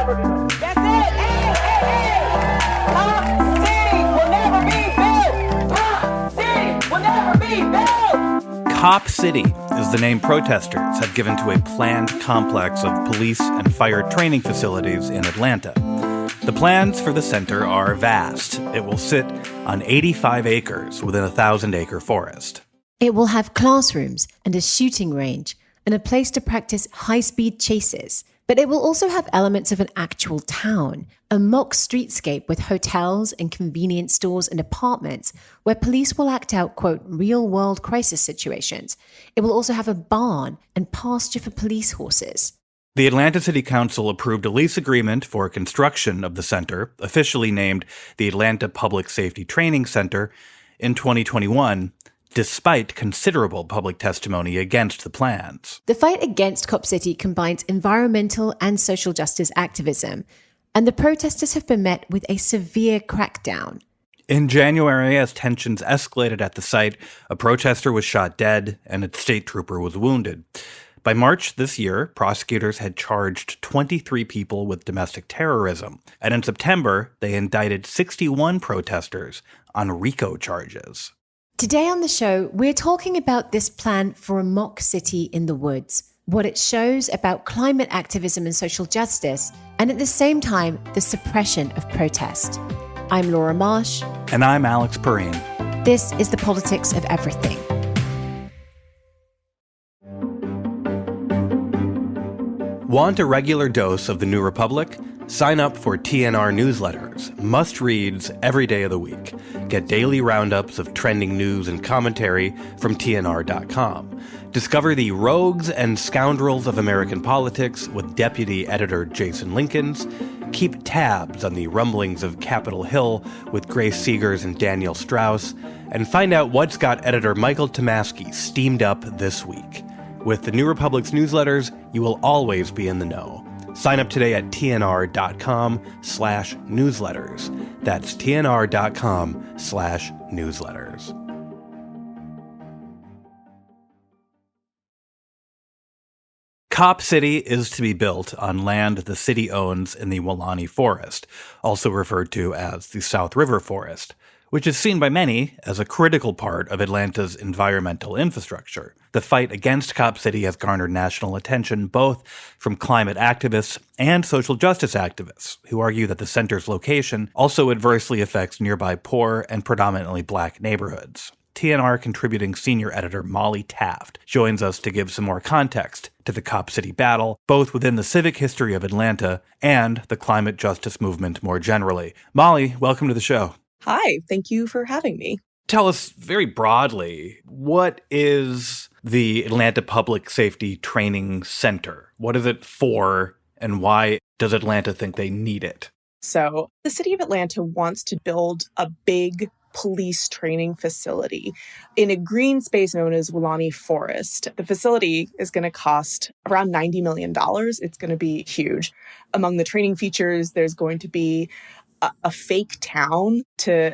never be built. That's it. Hey, Cop City will never be built. Cop City will never be built. Cop City is the name protesters have given to a planned complex of police and fire training facilities in Atlanta. The plans for the center are vast. It will sit on 85 acres within a 1,000-acre forest. It will have classrooms and a shooting range and a place to practice high-speed chases. But it will also have elements of an actual town, a mock streetscape with hotels and convenience stores and apartments where police will act out, quote, real-world crisis situations. It will also have a barn and pasture for police horses. The Atlanta City Council approved a lease agreement for construction of the center, officially named the Atlanta Public Safety Training Center, in 2021, despite considerable public testimony against the plans. The fight against Cop City combines environmental and social justice activism, and the protesters have been met with a severe crackdown. In January, as tensions escalated at the site, a protester was shot dead and a state trooper was wounded. By March this year, prosecutors had charged 23 people with domestic terrorism, and in September, they indicted 61 protesters on RICO charges. Today on the show, we're talking about this plan for a mock city in the woods, what it shows about climate activism and social justice, and at the same time, the suppression of protest. I'm Laura Marsh. And I'm Alex Perrine. This is The Politics of Everything. Want a regular dose of the New Republic? Sign up for TNR newsletters, must-reads every day of the week. Get daily roundups of trending news and commentary from TNR.com. Discover the rogues and scoundrels of American politics with Deputy Editor Jason Linkins. Keep tabs on the rumblings of Capitol Hill with Grace Seegers and Daniel Strauss. And find out what's got Editor Michael Tomasky steamed up this week. With the New Republic's newsletters, you will always be in the know. Sign up today at tnr.com/newsletters. That's tnr.com/newsletters. Cop City is to be built on land the city owns in the Weelaunee Forest, also referred to as the South River Forest, which is seen by many as a critical part of Atlanta's environmental infrastructure. The fight against Cop City has garnered national attention both from climate activists and social justice activists, who argue that the center's location also adversely affects nearby poor and predominantly black neighborhoods. TNR contributing senior editor Molly Taft joins us to give some more context to the Cop City battle, both within the civic history of Atlanta and the climate justice movement more generally. Molly, welcome to the show. Hi, thank you for having me. Tell us very broadly, what is the Atlanta Public Safety Training Center? What is it for, and why does Atlanta think they need it? So, the city of Atlanta wants to build a big police training facility in a green space known as Weelaunee Forest. The facility is going to cost around $90 million. It's going to be huge. Among the training features, there's going to be a fake town to,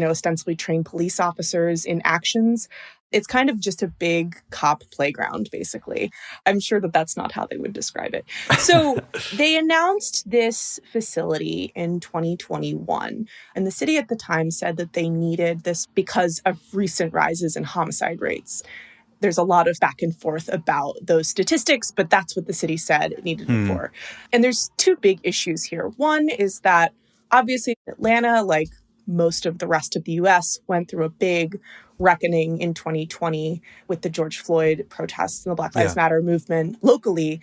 ostensibly train police officers in actions. It's kind of just a big cop playground, basically. I'm sure that that's not how they would describe it. So they announced this facility in 2021. And the city at the time said that they needed this because of recent rises in homicide rates. There's a lot of back and forth about those statistics, but that's what the city said it needed it for. And there's two big issues here. One is that obviously Atlanta, like most of the rest of the U.S., went through a big reckoning in 2020 with the George Floyd protests and the Black Lives Matter movement. Locally,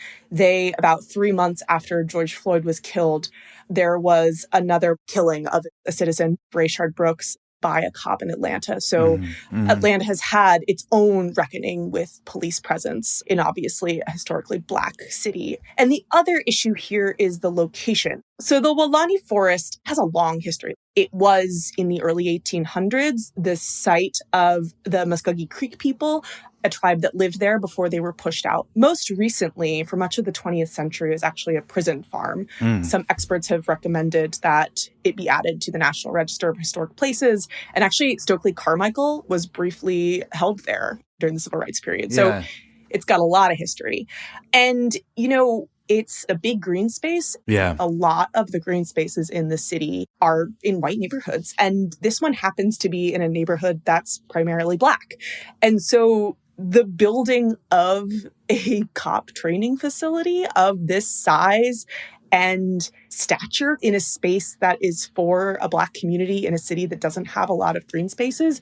about 3 months after George Floyd was killed, there was another killing of a citizen, Rayshard Brooks, by a cop in Atlanta. So Atlanta has had its own reckoning with police presence in obviously a historically Black city. And the other issue here is the location. So the Weelaunee Forest has a long history. It was, in the early 1800s, the site of the Muskogee Creek people, a tribe that lived there before they were pushed out. Most recently, for much of the 20th century, it was actually a prison farm. Some experts have recommended that it be added to the National Register of Historic Places. And actually, Stokely Carmichael was briefly held there during the Civil Rights period. So It's got a lot of history. And, it's a big green space. Yeah. A lot of the green spaces in the city are in white neighborhoods. And this one happens to be in a neighborhood that's primarily Black. And so the building of a cop training facility of this size and stature in a space that is for a Black community in a city that doesn't have a lot of green spaces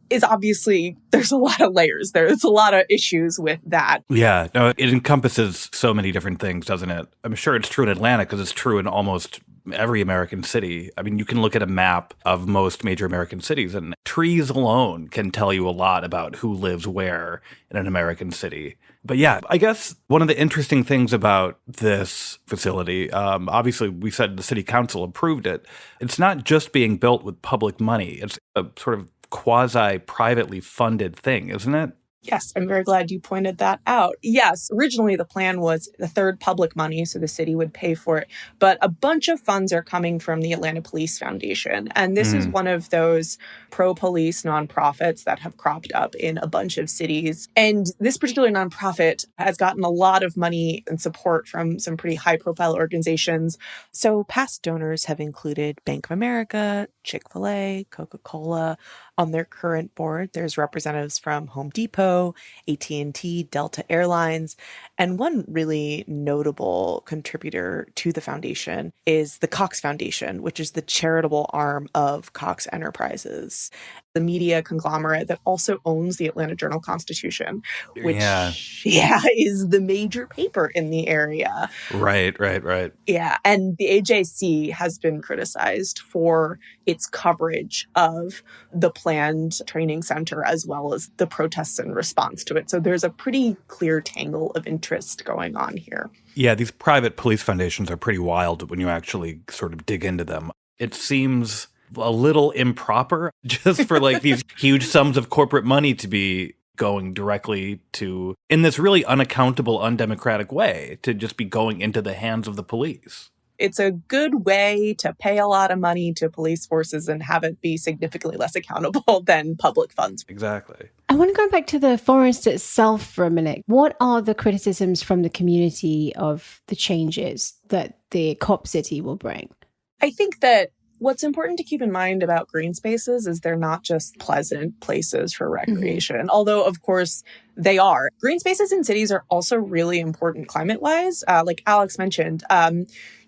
is obviously, there's a lot of layers there. There's a lot of issues with that. Yeah, no, it encompasses so many different things, doesn't it? I'm sure it's true in Atlanta because it's true in almost every American city. I mean, you can look at a map of most major American cities, and trees alone can tell you a lot about who lives where in an American city. But yeah, I guess one of the interesting things about this facility, obviously we said the city council approved it. It's not just being built with public money. It's a sort of quasi-privately funded thing, isn't it? Yes, I'm very glad you pointed that out. Yes, originally the plan was the third public money, so the city would pay for it. But a bunch of funds are coming from the Atlanta Police Foundation. And this is one of those pro-police nonprofits that have cropped up in a bunch of cities. And this particular nonprofit has gotten a lot of money and support from some pretty high-profile organizations. So past donors have included Bank of America, Chick-fil-A, Coca-Cola. On their current board, there's representatives from Home Depot, AT&T, Delta Airlines, and one really notable contributor to the foundation is the Cox Foundation, which is the charitable arm of Cox Enterprises, the media conglomerate that also owns the Atlanta Journal-Constitution, which is the major paper in the area. Right. Yeah, and the AJC has been criticized for its coverage of the planned training center as well as the protests in response to it. So there's a pretty clear tangle of interest going on here. Yeah, these private police foundations are pretty wild when you actually sort of dig into them. It seems a little improper just for like these huge sums of corporate money to be going directly to, in this really unaccountable, undemocratic way, to just be going into the hands of the police. It's a good way to pay a lot of money to police forces and have it be significantly less accountable than public funds. Exactly. I want to go back to the forest itself for a minute. What are the criticisms from the community of the changes that the Cop City will bring? I think that what's important to keep in mind about green spaces is they're not just pleasant places for recreation, although, of course, they are. Green spaces in cities are also really important climate-wise. Like Alex mentioned,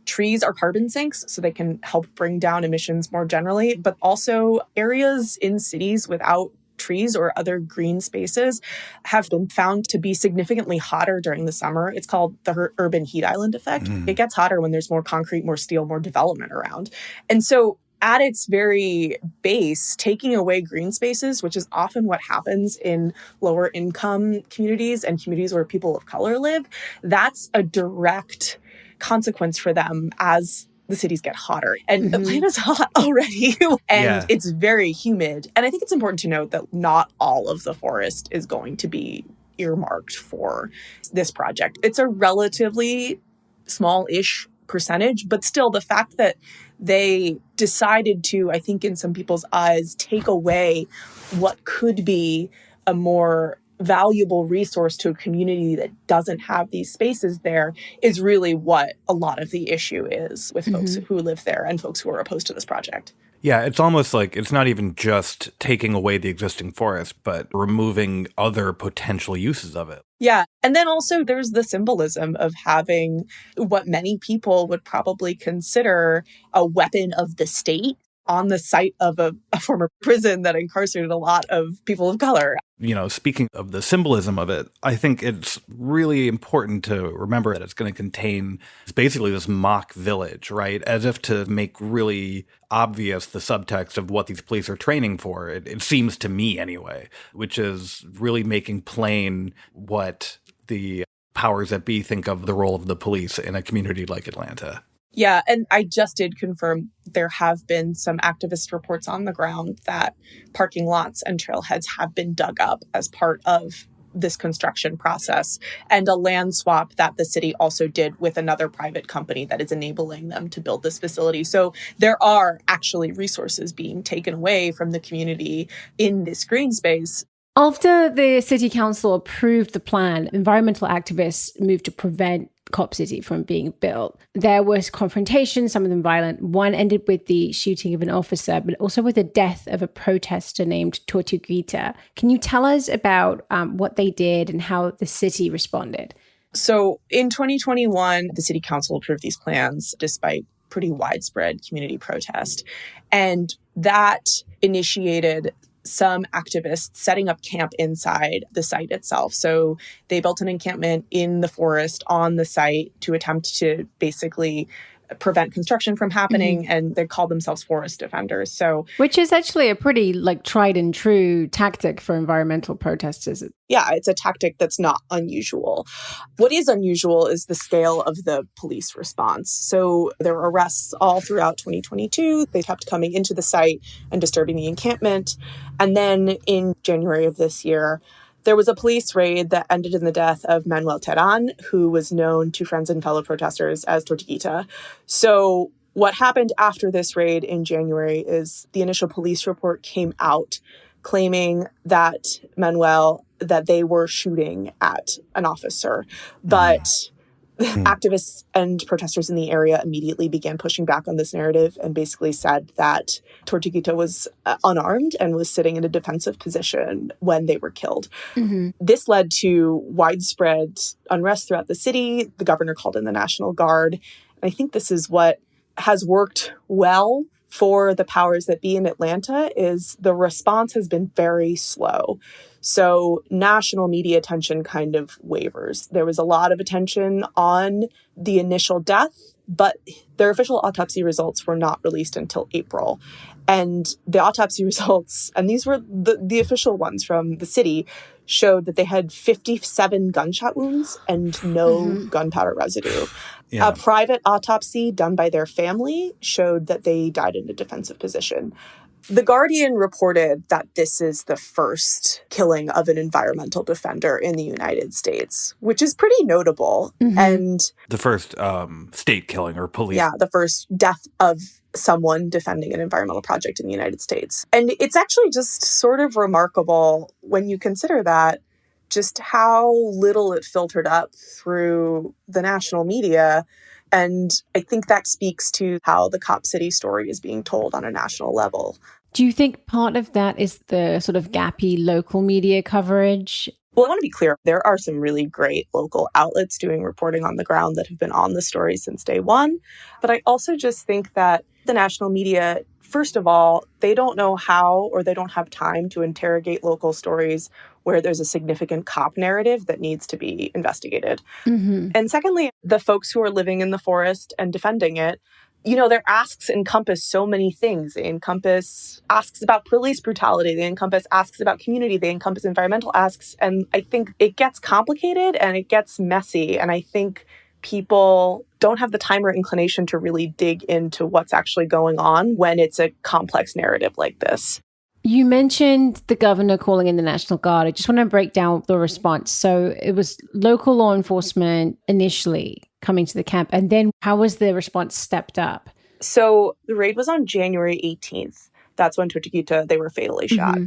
trees are carbon sinks, so they can help bring down emissions more generally, but also areas in cities without trees or other green spaces have been found to be significantly hotter during the summer. It's called the urban heat island effect. It gets hotter when there's more concrete, more steel, more development around. And so at its very base, taking away green spaces, which is often what happens in lower income communities and communities where people of color live, that's a direct consequence for them as the cities get hotter. And Atlanta's hot already, and it's very humid. And I think it's important to note that not all of the forest is going to be earmarked for this project. It's a relatively small-ish percentage, but still the fact that they decided to, I think in some people's eyes, take away what could be a more valuable resource to a community that doesn't have these spaces there is really what a lot of the issue is with folks who live there and folks who are opposed to this project. Yeah, it's almost like it's not even just taking away the existing forest, but removing other potential uses of it. Yeah. And then also there's the symbolism of having what many people would probably consider a weapon of the state on the site of a former prison that incarcerated a lot of people of color. You know, speaking of the symbolism of it, I think it's really important to remember that it's going to contain basically this mock village, right? As if to make really obvious the subtext of what these police are training for. It seems to me anyway, which is really making plain what the powers that be think of the role of the police in a community like Atlanta. Yeah, and I just did confirm there have been some activist reports on the ground that parking lots and trailheads have been dug up as part of this construction process, and a land swap that the city also did with another private company that is enabling them to build this facility. So there are actually resources being taken away from the community in this green space. After the city council approved the plan, environmental activists moved to prevent Cop City from being built. There was confrontation, some of them violent. One ended with the shooting of an officer, but also with the death of a protester named Tortuguita. Can you tell us about what they did and how the city responded? So in 2021, the city council approved these plans despite pretty widespread community protest. And that initiated some activists setting up camp inside the site itself. So they built an encampment in the forest on the site to attempt to basically prevent construction from happening, and they called themselves forest defenders. So, which is actually a pretty tried and true tactic for environmental protesters. Yeah, it's a tactic that's not unusual. What is unusual is the scale of the police response. So there were arrests all throughout 2022. They kept coming into the site and disturbing the encampment. And then in January of this year, there was a police raid that ended in the death of Manuel Terán, who was known to friends and fellow protesters as Tortuguita. So what happened after this raid in January is the initial police report came out claiming that that they were shooting at an officer. But activists and protesters in the area immediately began pushing back on this narrative and basically said that Tortuguita was unarmed and was sitting in a defensive position when they were killed. This led to widespread unrest throughout the city. The governor called in the National Guard. And I think this is what has worked well for the powers that be in Atlanta is the response has been very slow. So national media attention kind of wavers. There was a lot of attention on the initial death, but their official autopsy results were not released until April. And the autopsy results, and these were the official ones from the city, showed that they had 57 gunshot wounds and no gunpowder residue. Yeah. A private autopsy done by their family showed that they died in a defensive position. The Guardian reported that this is the first killing of an environmental defender in the United States, which is pretty notable. And the first state killing or police. Yeah, the first death of someone defending an environmental project in the United States. And it's actually just sort of remarkable when you consider that just how little it filtered up through the national media. And I think that speaks to how the Cop City story is being told on a national level. Do you think part of that is the sort of gappy local media coverage? Well, I want to be clear. There are some really great local outlets doing reporting on the ground that have been on the story since day one. But I also just think that the national media, first of all, they don't know how or they don't have time to interrogate local stories where there's a significant cop narrative that needs to be investigated. And secondly, the folks who are living in the forest and defending it, you know, their asks encompass so many things. They encompass asks about police brutality. They encompass asks about community. They encompass environmental asks. And I think it gets complicated and it gets messy. And I think people don't have the time or inclination to really dig into what's actually going on when it's a complex narrative like this. You mentioned the governor calling in the National Guard. I just want to break down the response. So it was local law enforcement initially coming to the camp. And then how was the response stepped up? So the raid was on January 18th. That's when Tortuguita, they were fatally shot.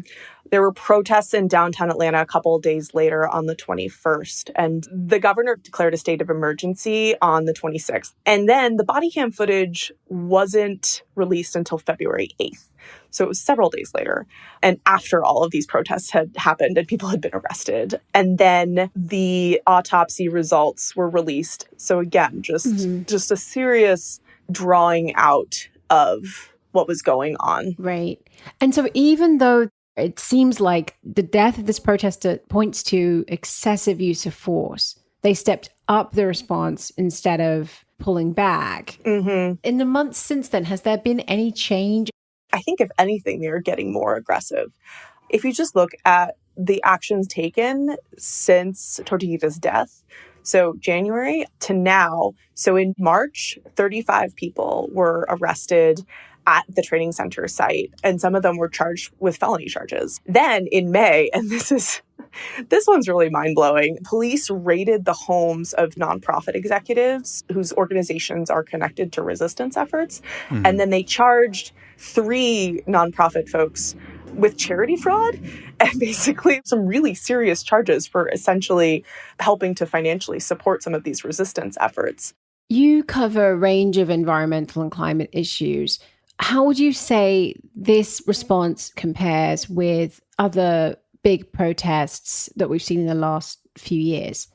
There were protests in downtown Atlanta a couple of days later on the 21st. And the governor declared a state of emergency on the 26th. And then the body cam footage wasn't released until February 8th. So it was several days later. And after all of these protests had happened and people had been arrested. And then the autopsy results were released. So again, just a serious drawing out of what was going on. Right. And so even though it seems like the death of this protester points to excessive use of force, they stepped up the response instead of pulling back. In the months since then, has there been any change? I think if anything, they're getting more aggressive. If you just look at the actions taken since Tortuguita's death, so January to now, so in March, 35 people were arrested at the training center site, and some of them were charged with felony charges. Then in May, and this one's really mind-blowing, police raided the homes of nonprofit executives whose organizations are connected to resistance efforts, and then they charged 3 nonprofit folks with charity fraud and basically some really serious charges for essentially helping to financially support some of these resistance efforts. You cover a range of environmental and climate issues. How would you say this response compares with other big protests that we've seen in the last few years?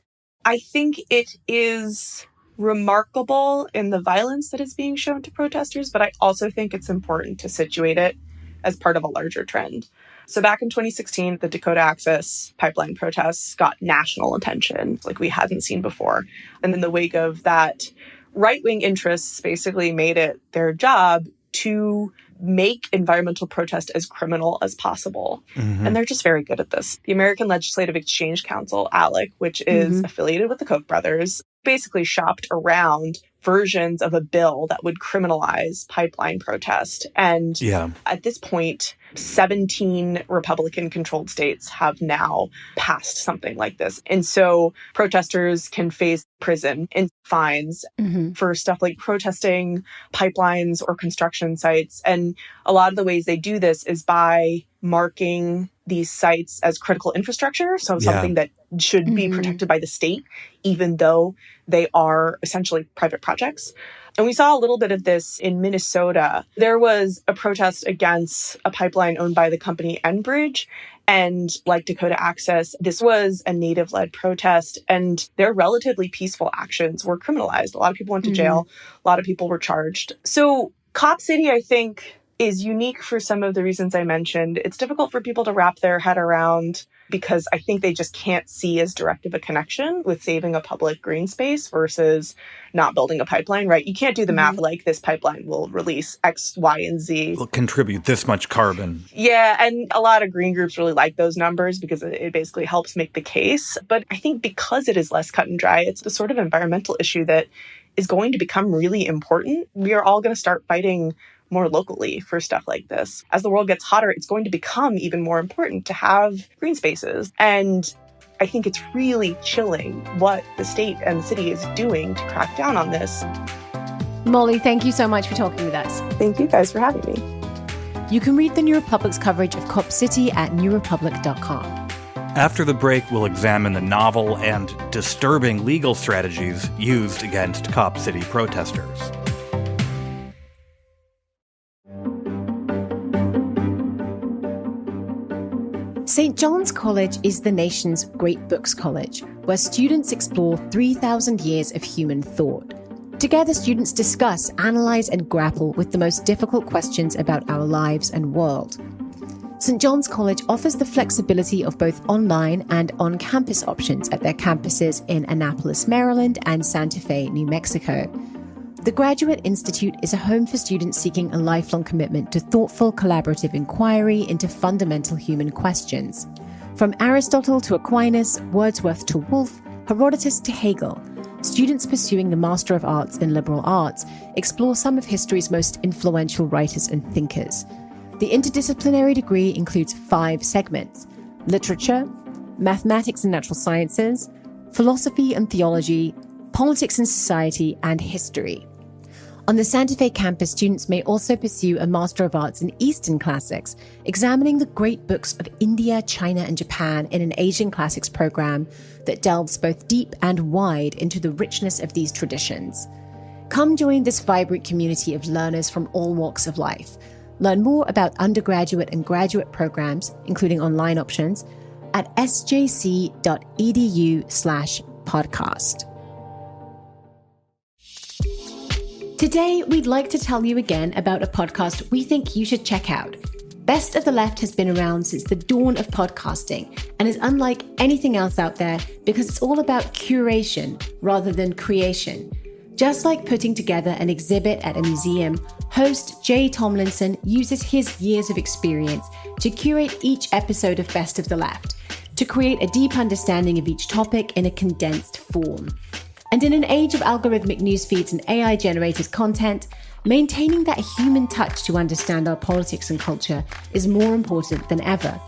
I think it is remarkable in the violence that is being shown to protesters, but I also think it's important to situate it as part of a larger trend. So back in 2016, the Dakota Access pipeline protests got national attention like we hadn't seen before. And in the wake of that, right-wing interests basically made it their job to make environmental protest as criminal as possible. And they're just very good at this. The American Legislative Exchange Council, ALEC, which is affiliated with the Koch brothers, basically shopped around versions of a bill that would criminalize pipeline protest. And at this point, 17 Republican-controlled states have now passed something like this. And so protesters can face prison and fines for stuff like protesting pipelines or construction sites. And a lot of the ways they do this is by marking these sites as critical infrastructure, so something that should be protected by the state, even though they are essentially private projects. And we saw a little bit of this in Minnesota. There was a protest against a pipeline owned by the company Enbridge. And like Dakota Access, this was a native-led protest, and their relatively peaceful actions were criminalized. A lot of people went to jail. A lot of people were charged. So Cop City, I think, is unique for some of the reasons I mentioned. It's difficult for people to wrap their head around because I think they just can't see as direct of a connection with saving a public green space versus not building a pipeline, right? You can't do the math like this pipeline will release X, Y, and Z. Will contribute this much carbon. Yeah, and a lot of green groups really like those numbers because it basically helps make the case. But I think because it is less cut and dry, it's the sort of environmental issue that is going to become really important. We are all going to start fighting more locally for stuff like this. As the world gets hotter, it's going to become even more important to have green spaces. And I think it's really chilling what the state and the city is doing to crack down on this. Molly, thank you so much for talking with us. Thank you guys for having me. You can read the New Republic's coverage of Cop City at newrepublic.com. After the break, we'll examine the novel and disturbing legal strategies used against Cop City protesters. St. John's College is the nation's great books college, where students explore 3,000 years of human thought. Together, students discuss, analyze, and grapple with the most difficult questions about our lives and world. St. John's College offers the flexibility of both online and on-campus options at their campuses in Annapolis, Maryland, and Santa Fe, New Mexico. The Graduate Institute is a home for students seeking a lifelong commitment to thoughtful, collaborative inquiry into fundamental human questions. From Aristotle to Aquinas, Wordsworth to Woolf, Herodotus to Hegel, students pursuing the Master of Arts in Liberal Arts explore some of history's most influential writers and thinkers. The interdisciplinary degree includes 5 segments: literature, mathematics and natural sciences, philosophy and theology, politics and society, and history. On the Santa Fe campus, students may also pursue a Master of Arts in Eastern Classics, examining the great books of India, China, and Japan in an Asian Classics program that delves both deep and wide into the richness of these traditions. Come join this vibrant community of learners from all walks of life. Learn more about undergraduate and graduate programs, including online options, at sjc.edu/podcast. Today, we'd like to tell you again about a podcast we think you should check out. Best of the Left has been around since the dawn of podcasting and is unlike anything else out there because it's all about curation rather than creation. Just like putting together an exhibit at a museum, host Jay Tomlinson uses his years of experience to curate each episode of Best of the Left, to create a deep understanding of each topic in a condensed form. And in an age of algorithmic news feeds and AI-generated content, maintaining that human touch to understand our politics and culture is more important than ever.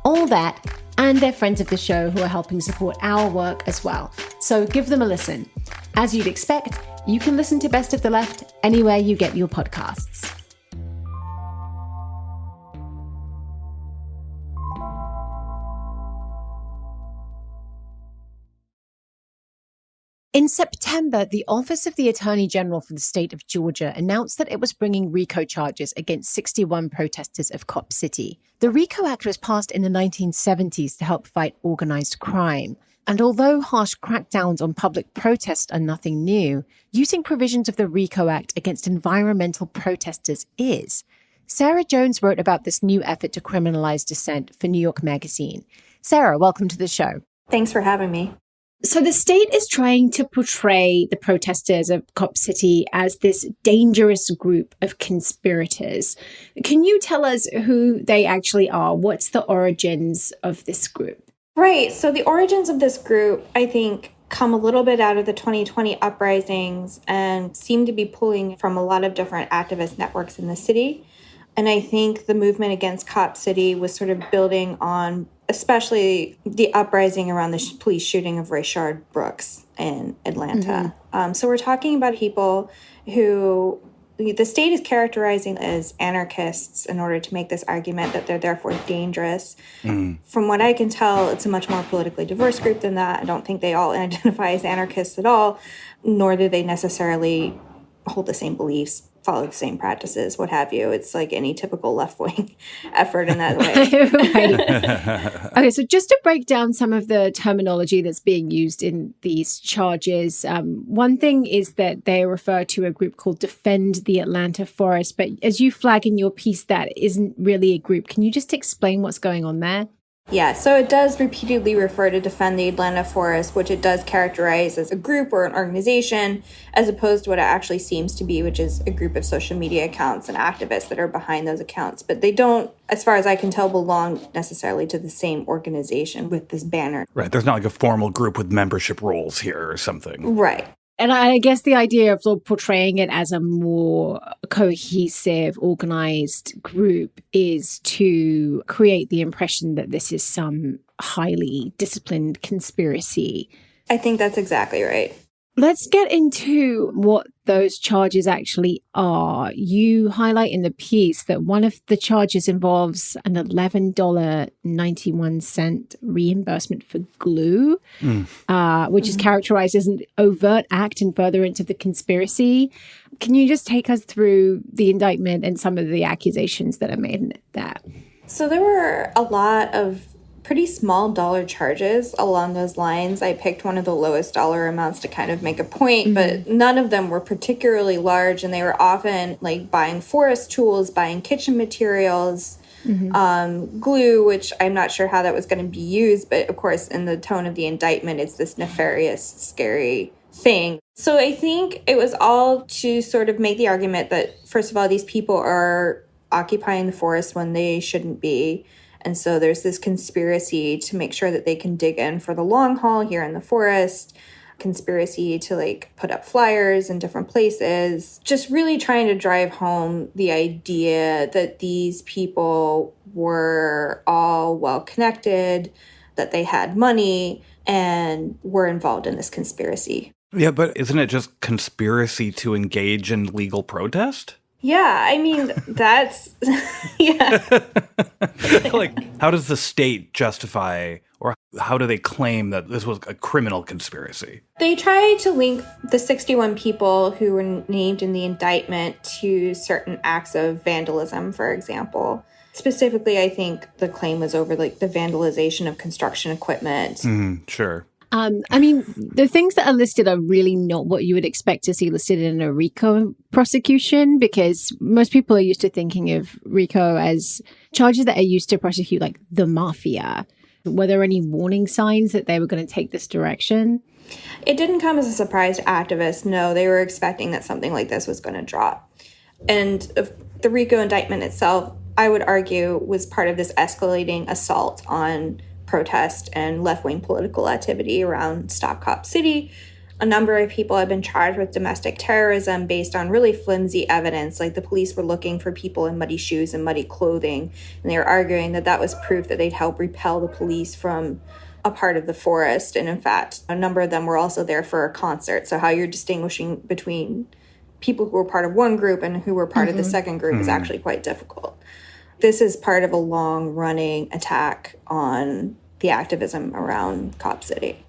All that, and they're friends of the show who are helping support our work as well. So give them a listen. As you'd expect, you can listen to Best of the Left anywhere you get your podcasts. In September, the Office of the Attorney General for the state of Georgia announced that it was bringing RICO charges against 61 protesters of Cop City. The RICO Act was passed in the 1970s to help fight organized crime. And although harsh crackdowns on public protest are nothing new, using provisions of the RICO Act against environmental protesters is. Sarah Jones wrote about this new effort to criminalize dissent for New York Magazine. Sarah, welcome to the show. Thanks for having me. So the state is trying to portray the protesters of Cop City as this dangerous group of conspirators. Can you tell us who they actually are? What's the origins of this group? Right. So the origins of this group, I think, come a little bit out of the 2020 uprisings and seem to be pulling from a lot of different activist networks in the city. And I think the movement against Cop City was sort of building on especially the uprising around the police shooting of Rayshard Brooks in Atlanta. So we're talking about people who the state is characterizing as anarchists in order to make this argument that they're therefore dangerous. From what I can tell, it's a much more politically diverse group than that. I don't think they all identify as anarchists at all, nor do they necessarily hold the same beliefs, follow the same practices, what have you. It's like any typical left-wing effort in that way. Right. Okay, so just to break down some of the terminology that's being used in these charges, one thing is that they refer to a group called Defend the Atlanta Forest, but as you flag in your piece, that isn't really a group. Can you just explain what's going on there? Yeah, so it does repeatedly refer to Defend the Atlanta Forest, which it does characterize as a group or an organization, as opposed to what it actually seems to be, which is a group of social media accounts and activists that are behind those accounts. But they don't, as far as I can tell, belong necessarily to the same organization with this banner. Right. There's not like a formal group with membership roles here or something. Right. And I guess the idea of sort of portraying it as a more cohesive, organized group is to create the impression that this is some highly disciplined conspiracy. I think that's exactly right. Let's get into what those charges actually are. You highlight in the piece that one of the charges involves an $11.91 reimbursement for glue, which is characterized as an overt act in furtherance of the conspiracy. Can you just take us through the indictment and some of the accusations that are made in that? So there were a lot of pretty small dollar charges along those lines. I picked one of the lowest dollar amounts to kind of make a point, but none of them were particularly large, and they were often like buying forest tools, buying kitchen materials, glue, which I'm not sure how that was going to be used, but of course in the tone of the indictment, it's this nefarious, scary thing. So I think it was all to sort of make the argument that, first of all, these people are occupying the forest when they shouldn't be. And so there's this conspiracy to make sure that they can dig in for the long haul here in the forest, conspiracy to like put up flyers in different places, just really trying to drive home the idea that these people were all well connected, that they had money and were involved in this conspiracy. Yeah, but isn't it just conspiracy to engage in legal protest? Yeah, I mean, that's, yeah. Like, how does the state justify, or how do they claim that this was a criminal conspiracy? They try to link the 61 people who were named in the indictment to certain acts of vandalism, for example. Specifically, I think the claim was over like the vandalization of construction equipment. Sure. I mean, the things that are listed are really not what you would expect to see listed in a RICO prosecution, because most people are used to thinking of RICO as charges that are used to prosecute like the mafia. Were there any warning signs that they were going to take this direction? It didn't come as a surprise to activists. No, they were expecting that something like this was going to drop. And the RICO indictment itself, I would argue, was part of this escalating assault on protest and left-wing political activity around Stop Cop City. A number of people have been charged with domestic terrorism based on really flimsy evidence, like the police were looking for people in muddy shoes and muddy clothing, and they were arguing that that was proof that they'd help repel the police from a part of the forest. And in fact, a number of them were also there for a concert. So how you're distinguishing between people who were part of one group and who were part of the second group is actually quite difficult. This is part of a long-running attack on the activism around Cop City.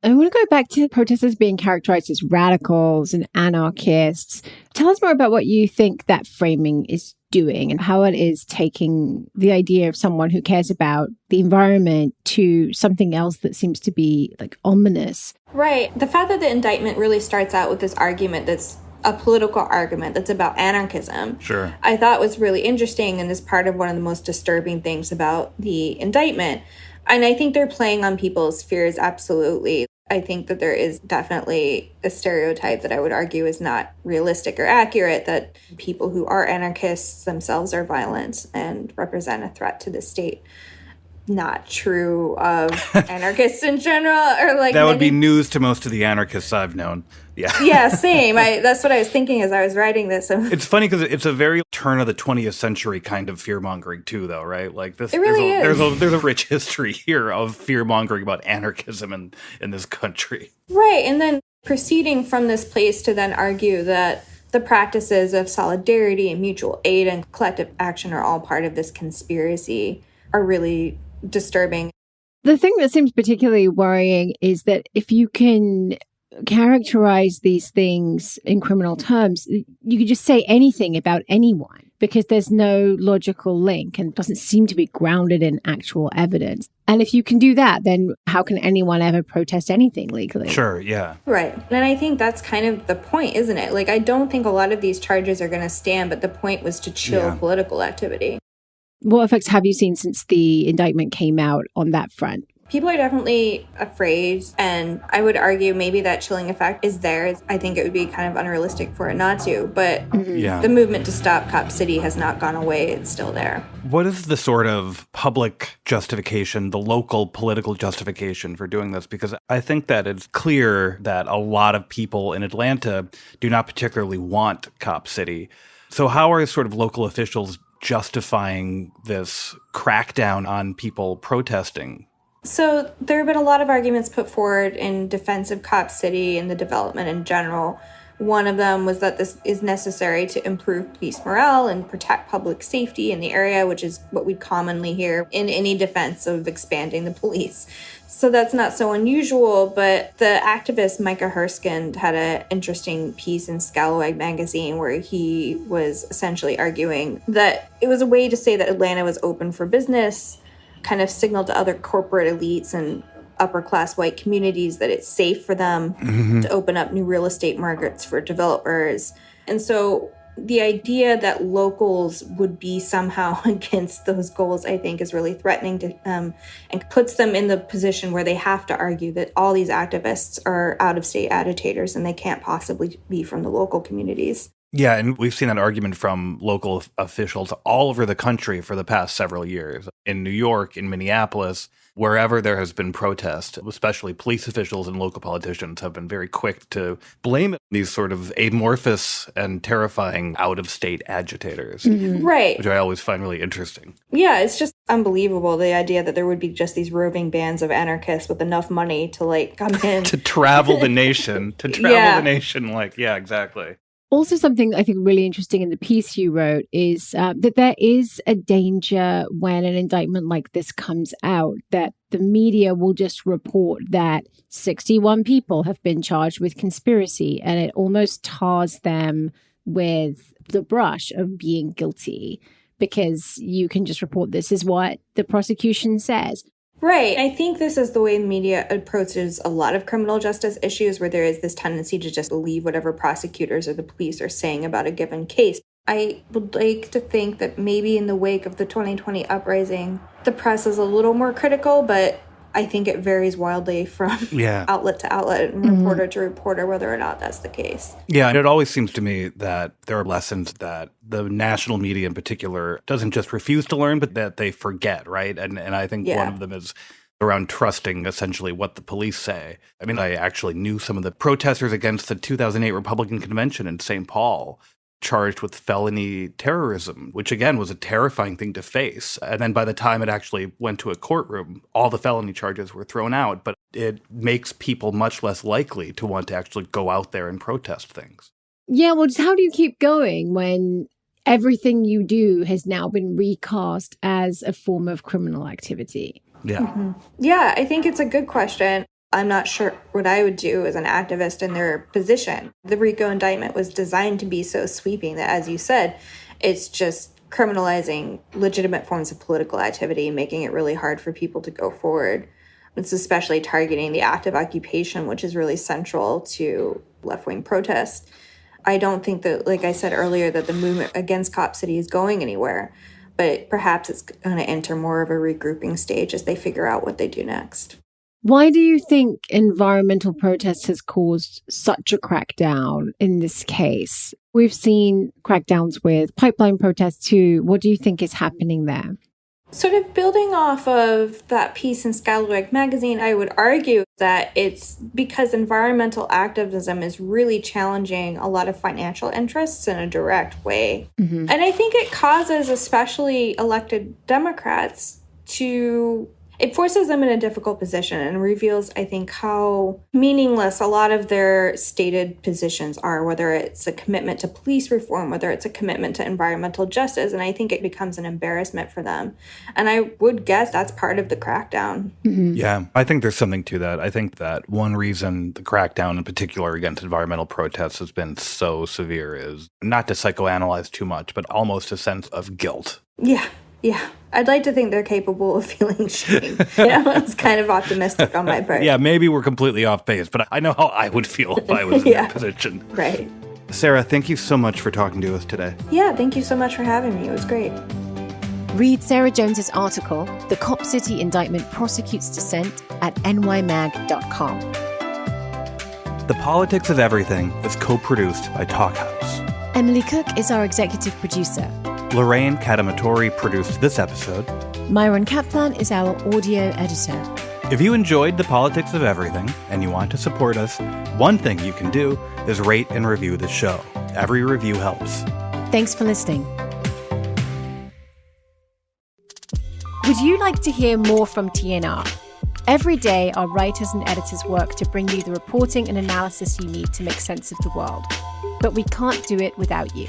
I want to go back to protesters being characterized as radicals and anarchists. Tell us more about what you think that framing is doing and how it is taking the idea of someone who cares about the environment to something else that seems to be like ominous. Right. The fact that the indictment really starts out with this argument that's a political argument that's about anarchism, Sure, I thought was really interesting and is part of one of the most disturbing things about the indictment. And I think they're playing on people's fears, absolutely. I think that there is definitely a stereotype that I would argue is not realistic or accurate, that people who are anarchists themselves are violent and represent a threat to the state. Not true of anarchists in general, or like that would be news to most of the anarchists I've known. Yeah, yeah, same. That's what I was thinking as I was writing this. it's funny because it's a very turn of the 20th century kind of fear mongering too, though, right? Like this, it really there's a rich history here of fear mongering about anarchism in this country. Right, and then proceeding from this place to then argue that the practices of solidarity and mutual aid and collective action are all part of this conspiracy are really disturbing. The thing that seems particularly worrying is that if you can characterize these things in criminal terms, you could just say anything about anyone because there's no logical link and doesn't seem to be grounded in actual evidence. And if you can do that, then how can anyone ever protest anything legally? Sure, yeah. Right. And I think that's kind of the point, isn't it? Like, I don't think a lot of these charges are going to stand, but the point was to chill political activity. What effects have you seen since the indictment came out on that front? People are definitely afraid, and I would argue maybe that chilling effect is there. I think it would be kind of unrealistic for it not to, but the movement to stop Cop City has not gone away. It's still there. What is the sort of public justification, the local political justification for doing this? Because I think that it's clear that a lot of people in Atlanta do not particularly want Cop City. So how are sort of local officials justifying this crackdown on people protesting? So there have been a lot of arguments put forward in defense of Cop City and the development in general. One of them was that this is necessary to improve police morale and protect public safety in the area, which is what we commonly hear in any defense of expanding the police. So that's not so unusual, but the activist Micah Herskind had an interesting piece in Scalawag magazine where he was essentially arguing that it was a way to say that Atlanta was open for business, kind of signaled to other corporate elites and upper-class white communities that it's safe for them to open up new real estate markets for developers. And so the idea that locals would be somehow against those goals, I think, is really threatening to them and puts them in the position where they have to argue that all these activists are out-of-state agitators and they can't possibly be from the local communities. Yeah, and we've seen that argument from local officials all over the country for the past several years. In New York, in Minneapolis, wherever there has been protest, especially police officials and local politicians have been very quick to blame these sort of amorphous and terrifying out-of-state agitators. Right. Which I always find really interesting. Yeah, it's just unbelievable, the idea that there would be just these roving bands of anarchists with enough money to, like, come in. to travel the nation. The nation, like, yeah, exactly. Also, something I think really interesting in the piece you wrote is that there is a danger when an indictment like this comes out that the media will just report that 61 people have been charged with conspiracy, and it almost tars them with the brush of being guilty because you can just report this is what the prosecution says. Right. I think this is the way the media approaches a lot of criminal justice issues where there is this tendency to just believe whatever prosecutors or the police are saying about a given case. I would like to think that maybe in the wake of the 2020 uprising, the press is a little more critical, but I think it varies wildly from outlet to outlet and reporter to reporter whether or not that's the case. Yeah, and it always seems to me that there are lessons that the national media in particular doesn't just refuse to learn, but that they forget, right? And I think one of them is around trusting essentially what the police say. I mean, I actually knew some of the protesters against the 2008 Republican Convention in St. Paul charged with felony terrorism, which again was a terrifying thing to face. And then by the time it actually went to a courtroom, all the felony charges were thrown out. But it makes people much less likely to want to actually go out there and protest things. Yeah, well, just how do you keep going when everything you do has now been recast as a form of criminal activity? Yeah. Yeah, I think it's a good question. I'm not sure what I would do as an activist in their position. The RICO indictment was designed to be so sweeping that, as you said, it's just criminalizing legitimate forms of political activity, making it really hard for people to go forward. It's especially targeting the act of occupation, which is really central to left-wing protests. I don't think that, like I said earlier, that the movement against Cop City is going anywhere, but perhaps it's going to enter more of a regrouping stage as they figure out what they do next. Why do you think environmental protest has caused such a crackdown in this case? We've seen crackdowns with pipeline protests too. What do you think is happening there? Sort of building off of that piece in Scalawag magazine, I would argue that it's because environmental activism is really challenging a lot of financial interests in a direct way. Mm-hmm. And I think it causes especially elected Democrats it forces them in a difficult position and reveals, I think, how meaningless a lot of their stated positions are, whether it's a commitment to police reform, whether it's a commitment to environmental justice. And I think it becomes an embarrassment for them. And I would guess that's part of the crackdown. Mm-hmm. Yeah, I think there's something to that. I think that one reason the crackdown in particular against environmental protests has been so severe is not to psychoanalyze too much, but almost a sense of guilt. Yeah. I'd like to think they're capable of feeling shame. It's kind of optimistic on my part. Yeah, maybe we're completely off base, but I know how I would feel if I was in that position. Right. Sarah, thank you so much for talking to us today. Yeah, thank you so much for having me. It was great. Read Sarah Jones's article, The Cop City Indictment Prosecutes Dissent, at nymag.com. The Politics of Everything is co-produced by Talkhouse. Emily Cook is our executive producer. Lorraine Kadamatori produced this episode. Myron Kaplan is our audio editor. If you enjoyed The Politics of Everything and you want to support us, one thing you can do is rate and review the show. Every review helps. Thanks for listening. Would you like to hear more from TNR? Every day, our writers and editors work to bring you the reporting and analysis you need to make sense of the world. But we can't do it without you.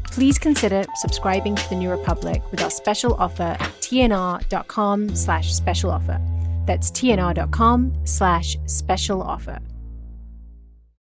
Please consider subscribing to The New Republic with our special offer at tnr.com/special offer. That's tnr.com/special offer.